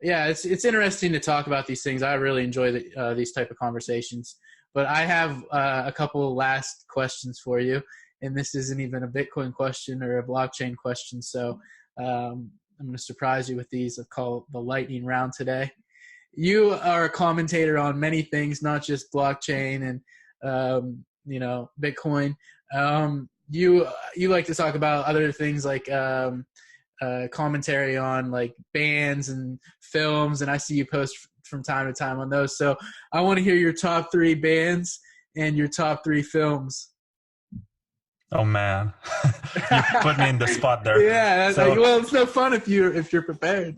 Yeah, it's interesting to talk about these things. I really enjoy these type of conversations. But I have a couple of last questions for you, and this isn't even a Bitcoin question or a blockchain question. So I'm going to surprise you with these. I'll call the lightning round today. You are a commentator on many things, not just blockchain and Bitcoin. You like to talk about other things like commentary on like bands and films, and I see you post from time to time on those. So I want to hear your top 3 bands and your top 3 films. Oh man, you put me in the spot there. Yeah, well, it's no fun if you're prepared.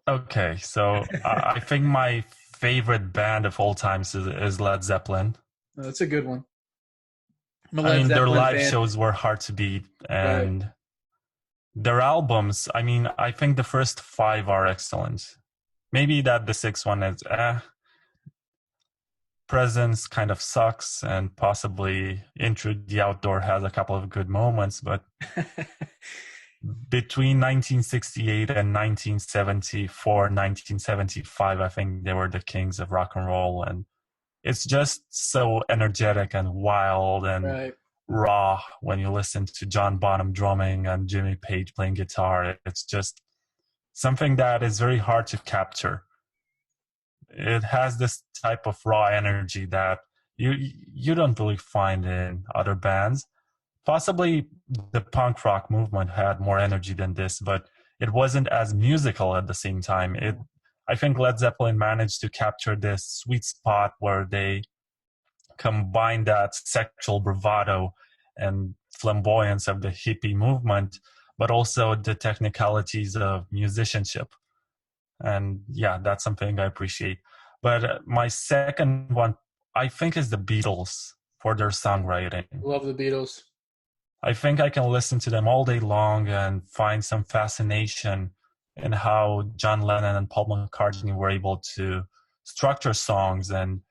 Okay, so I think my favorite band of all times is Led Zeppelin. Oh, that's a good one. Their live shows were hard to beat, and their albums, I think the first 5 are excellent. Maybe that the 6th one is Presence kind of sucks, and possibly Into the Outdoor has a couple of good moments, but between 1968 and 1974, 1975, I think they were the kings of rock and roll, and it's just so energetic and wild and raw when you listen to John Bonham drumming and Jimmy Page playing guitar. It's just something that is very hard to capture. It has this type of raw energy that you don't really find in other bands. Possibly the punk rock movement had more energy than this, but it wasn't as musical at the same time. I think Led Zeppelin managed to capture this sweet spot where they combine that sexual bravado and flamboyance of the hippie movement, but also the technicalities of musicianship. And yeah, that's something I appreciate. But my second one, I think, is the Beatles for their songwriting. Love the Beatles. I think I can listen to them all day long and find some fascination in how John Lennon and Paul McCartney were able to structure songs. And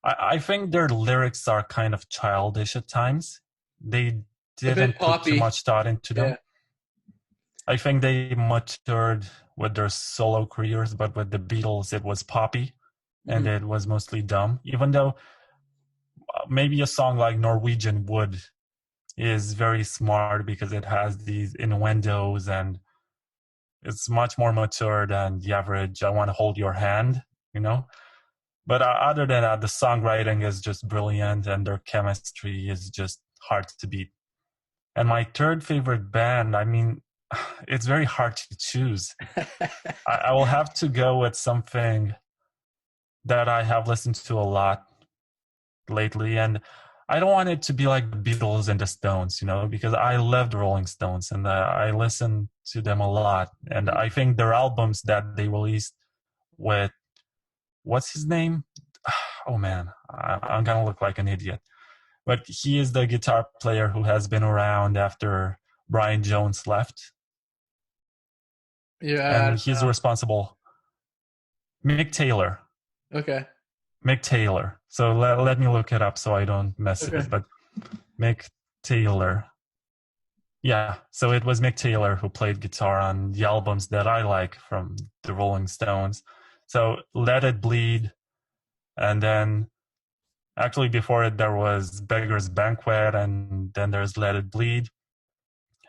I think their lyrics are kind of childish at times. They didn't put too much thought into them. Yeah. I think they matured with their solo careers, but with the Beatles, it was poppy and it was mostly dumb. Even though maybe a song like Norwegian Wood is very smart because it has these innuendos and it's much more mature than the average I Want to Hold Your Hand, But other than that, the songwriting is just brilliant and their chemistry is just hard to beat. And my third favorite band, it's very hard to choose. I will have to go with something that I have listened to a lot lately. And I don't want it to be like the Beatles and the Stones, because I love the Rolling Stones and I listen to them a lot. And I think their albums that they released with, what's his name? Oh man, I'm going to look like an idiot. But he is the guitar player who has been around after Brian Jones left. Yeah. And he's responsible. Mick Taylor. Okay. Mick Taylor. So let me look it up so I don't mess it up. But Mick Taylor. Yeah, so it was Mick Taylor who played guitar on the albums that I like from the Rolling Stones. So Let It Bleed. And then actually before it there was Beggar's Banquet, and then there's Let It Bleed.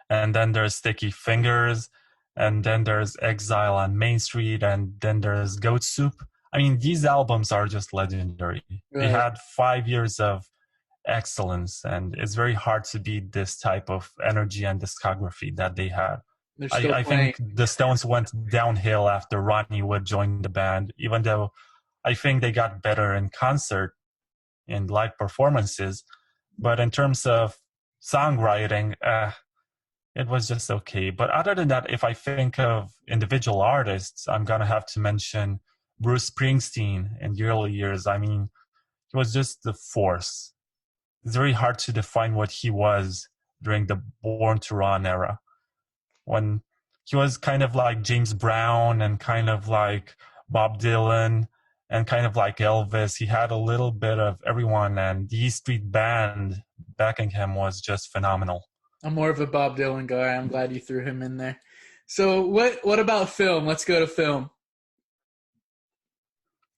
And then there's Sticky Fingers. And then there's Exile on Main Street, and then there's Goat Soup. These albums are just legendary. Right. They had 5 years of excellence, and it's very hard to beat this type of energy and discography that they had. I think the Stones went downhill after Ronnie Wood joined the band, even though I think they got better in concert and live performances. But in terms of songwriting, it was just okay. But other than that, if I think of individual artists, I'm going to have to mention Bruce Springsteen in the early years. He was just the force. It's very hard to define what he was during the Born to Run era, when he was kind of like James Brown and kind of like Bob Dylan and kind of like Elvis. He had a little bit of everyone, and the E Street Band backing him was just phenomenal. I'm more of a Bob Dylan guy. I'm glad you threw him in there. So what about film? Let's go to film.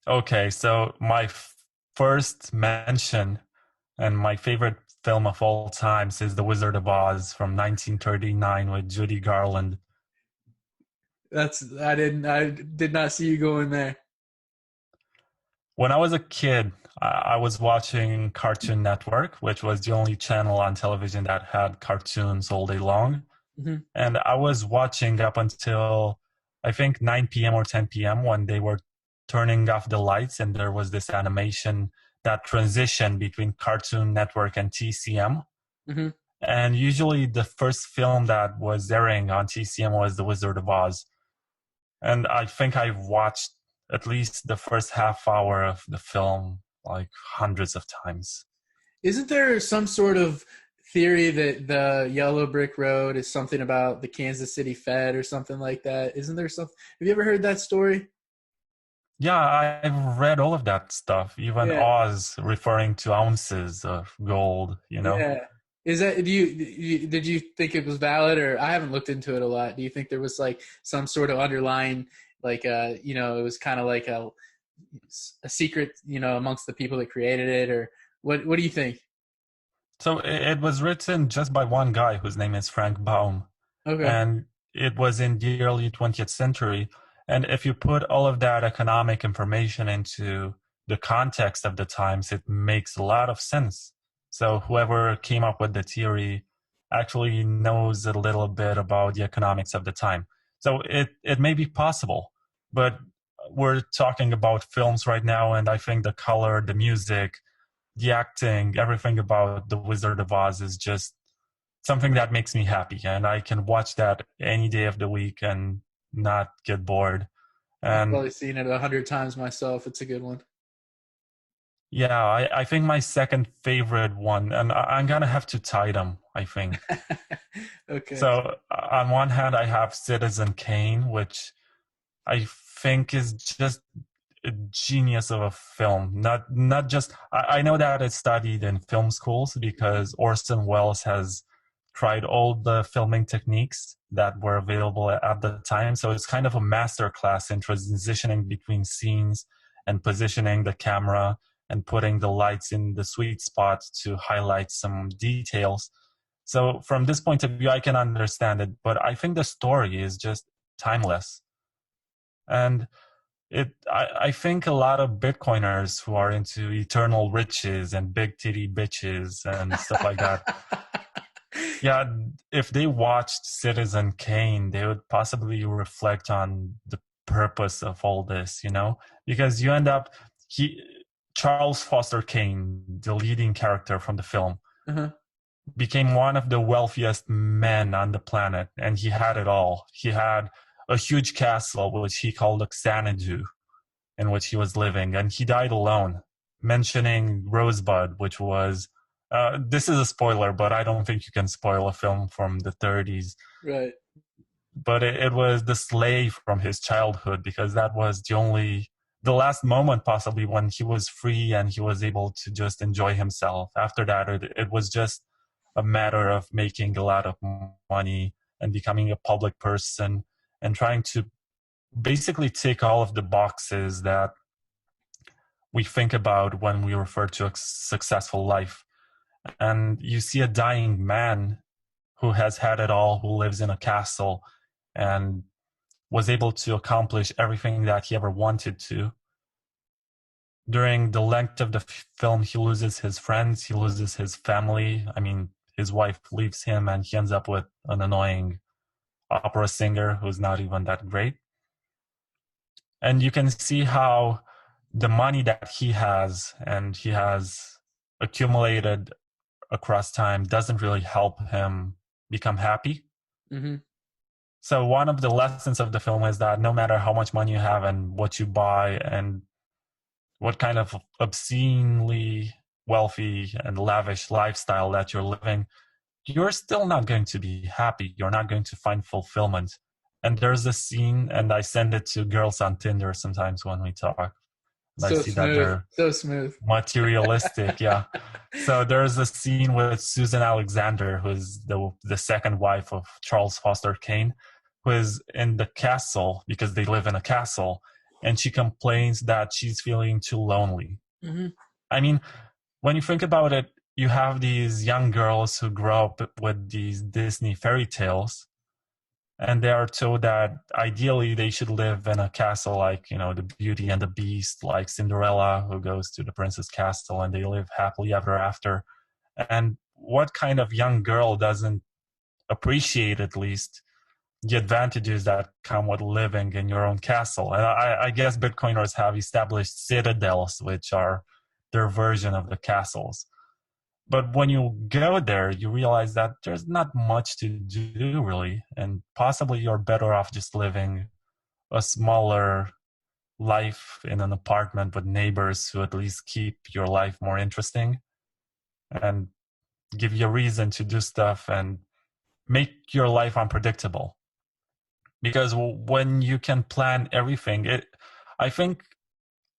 Okay, so my first mention and my favorite film of all times is The Wizard of Oz from 1939 with Judy Garland. I did not see you going there. When I was a kid, I was watching Cartoon Network, which was the only channel on television that had cartoons all day long. Hmm. And I was watching up until I think 9 p.m. or 10 p.m. when they were turning off the lights, and there was this animation that transition between Cartoon Network and TCM. Hmm. And usually the first film that was airing on TCM was The Wizard of Oz. And I think I watched at least the first half hour of the film like hundreds of times. Isn't there some sort of theory that the yellow brick road is something about the Kansas City Fed or something like that? Isn't there something? Have you ever heard that story? Yeah, I've read all of that stuff, even Yeah, Oz referring to ounces of gold, you know? yeah. Is that did you think it was valid, or I haven't looked into it a lot? Do you think there was like some sort of underlying, like it was kind of like a secret, amongst the people that created it, or what do you think? So it was written just by one guy whose name is Frank Baum, Okay. and it was in the early 20th century. And if you put all of that economic information into the context of the times, it makes a lot of sense. So whoever came up with the theory actually knows a little bit about the economics of the time. So it may be possible, but we're talking about films right now, and I think the color, the music, the acting, everything about The Wizard of Oz is just something that makes me happy. And I can watch that any day of the week and not get bored. I've And probably seen it 100 times myself. It's a good one. yeah, I think my second favorite one, and I'm going to have to tie them, I think. Okay. So on one hand, I have Citizen Kane, which I think is just a genius of a film. Not just I know that it's studied in film schools because Orson Welles has tried all the filming techniques that were available at the time. So it's kind of a master class in transitioning between scenes and positioning the camera and putting the lights in the sweet spot to highlight some details. So from this point of view, I can understand it, but I think the story is just timeless. And I think a lot of Bitcoiners who are into eternal riches and big titty bitches and stuff like that, yeah, if they watched Citizen Kane, they would possibly reflect on the purpose of all this, because you end up he Charles Foster Kane, the leading character from the film, Uh-huh. became one of the wealthiest men on the planet, and he had it all. He had a huge castle, which he called Xanadu, in which he was living, and he died alone. Mentioning Rosebud, which was this is a spoiler, but I don't think you can spoil a film from the 30s. Right. But it was the slave from his childhood, because that was the last moment possibly when he was free and he was able to just enjoy himself. After that, it was just a matter of making a lot of money and becoming a public person and trying to basically tick all of the boxes that we think about when we refer to a successful life. And you see a dying man who has had it all, who lives in a castle and was able to accomplish everything that he ever wanted to. During the length of the film, he loses his friends, he loses his family. I mean, his wife leaves him and he ends up with an annoying opera singer who's not even that great. And you can see how the money that he has and he has accumulated across time doesn't really help him become happy. Mm-hmm. So one of the lessons of the film is that no matter how much money you have and what you buy and what kind of obscenely wealthy and lavish lifestyle that you're living, you're still not going to be happy. You're not going to find fulfillment. And there's a scene, and I send it to girls on Tinder sometimes when we talk. And I So see that smooth. they're So smooth. materialistic. Yeah. So there's a scene with Susan Alexander, who's the second wife of Charles Foster Kane. who is in the castle because they live in a castle, and she complains that she's feeling too lonely. Mm-hmm. I mean, when you think about it, you have these young girls who grow up with these Disney fairy tales, and they are told that ideally they should live in a castle like, the Beauty and the Beast, like Cinderella, who goes to the prince's castle and they live happily ever after. And what kind of young girl doesn't appreciate, at least, the advantages that come with living in your own castle? And I guess Bitcoiners have established citadels, which are their version of the castles. But when you go there, you realize that there's not much to do, really. And possibly you're better off just living a smaller life in an apartment with neighbors who at least keep your life more interesting and give you a reason to do stuff and make your life unpredictable. Because when you can plan everything, I think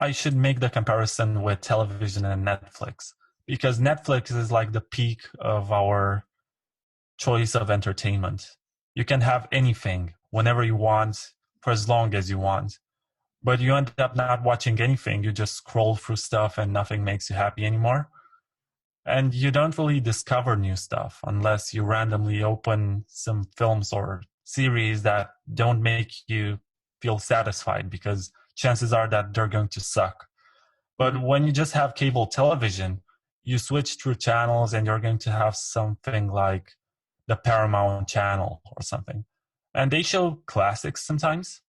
I should make the comparison with television and Netflix, because Netflix is like the peak of our choice of entertainment. You can have anything whenever you want for as long as you want, but you end up not watching anything. You just scroll through stuff and nothing makes you happy anymore. And you don't really discover new stuff unless you randomly open some films or series that don't make you feel satisfied, because chances are that they're going to suck. But when you just have cable television, you switch through channels and you're going to have something like the Paramount channel or something. And they show classics sometimes.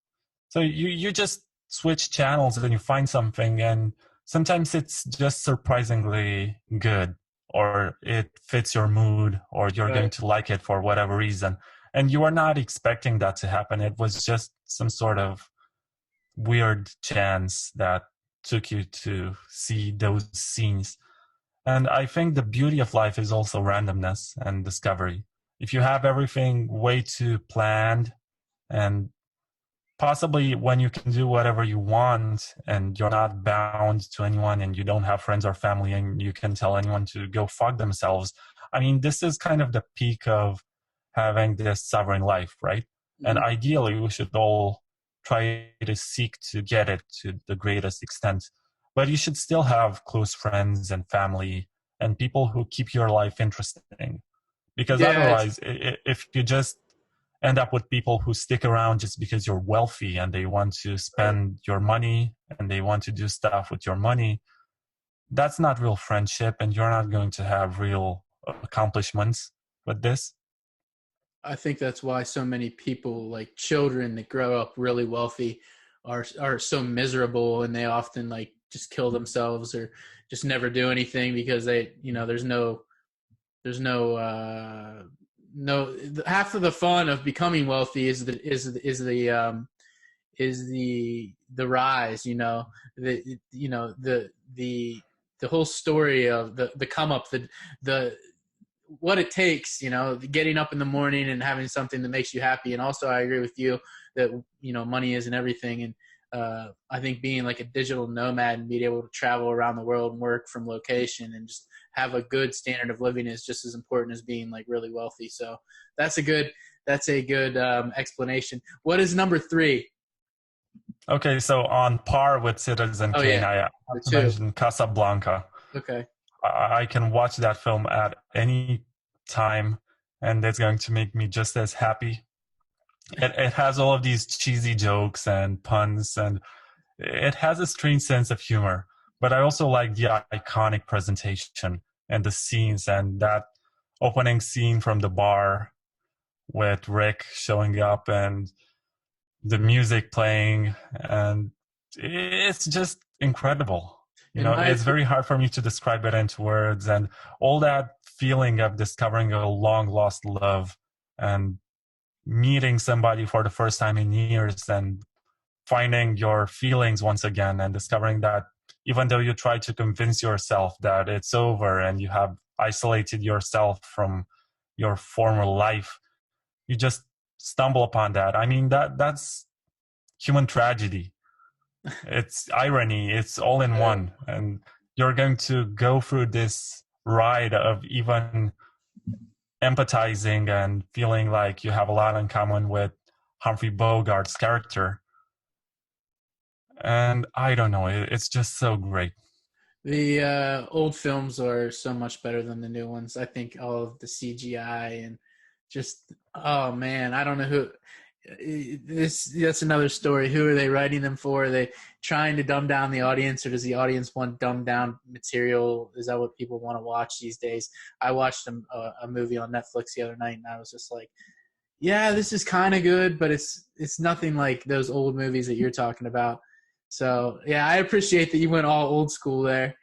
So you just switch channels and you find something, and sometimes it's just surprisingly good, or it fits your mood, or you're going to like it for whatever reason. And you are not expecting that to happen. It was just some sort of weird chance that took you to see those scenes. And I think the beauty of life is also randomness and discovery. If you have everything way too planned, and possibly when you can do whatever you want and you're not bound to anyone and you don't have friends or family and you can tell anyone to go fuck themselves, I mean, this is kind of the peak of having this sovereign life, right? Mm-hmm. And ideally, we should all try to seek to get it to the greatest extent. But you should still have close friends and family and people who keep your life interesting. Because otherwise, if you just end up with people who stick around just because you're wealthy and they want to spend your money and they want to do stuff with your money, that's not real friendship, and you're not going to have real accomplishments with this. I think that's why so many people, like children that grow up really wealthy, are so miserable, and they often like just kill themselves or just never do anything because they, there's no half of the fun of becoming wealthy is the rise, the whole story of the come up, the what it takes, getting up in the morning and having something that makes you happy. And also I agree with you that, money isn't everything. And I think being like a digital nomad and being able to travel around the world and work from location and just have a good standard of living is just as important as being like really wealthy. So that's a good explanation. What is number 3? Okay, so on par with Citizen Kane, I have to mention Casablanca. Okay. I can watch that film at any time, and it's going to make me just as happy. It has all of these cheesy jokes and puns, and it has a strange sense of humor. But I also like the iconic presentation and the scenes, and that opening scene from the bar with Rick showing up and the music playing, and it's just incredible. It's very hard for me to describe it into words, and all that feeling of discovering a long lost love and meeting somebody for the first time in years and finding your feelings once again, and discovering that even though you try to convince yourself that it's over and you have isolated yourself from your former life, you just stumble upon that. I mean, that's human tragedy. It's irony. It's all in one. And you're going to go through this ride of even empathizing and feeling like you have a lot in common with Humphrey Bogart's character. And I don't know, it's just so great. The old films are so much better than the new ones. I think all of the CGI and just, oh man, I don't know who. That's another story. Who are they writing them for? Are they trying to dumb down the audience, or does the audience want dumbed down material? Is that what people want to watch these days? I watched a movie on Netflix the other night, and I was just like, yeah, this is kind of good, but it's nothing like those old movies that you're talking about. So yeah, I appreciate that you went all old school there.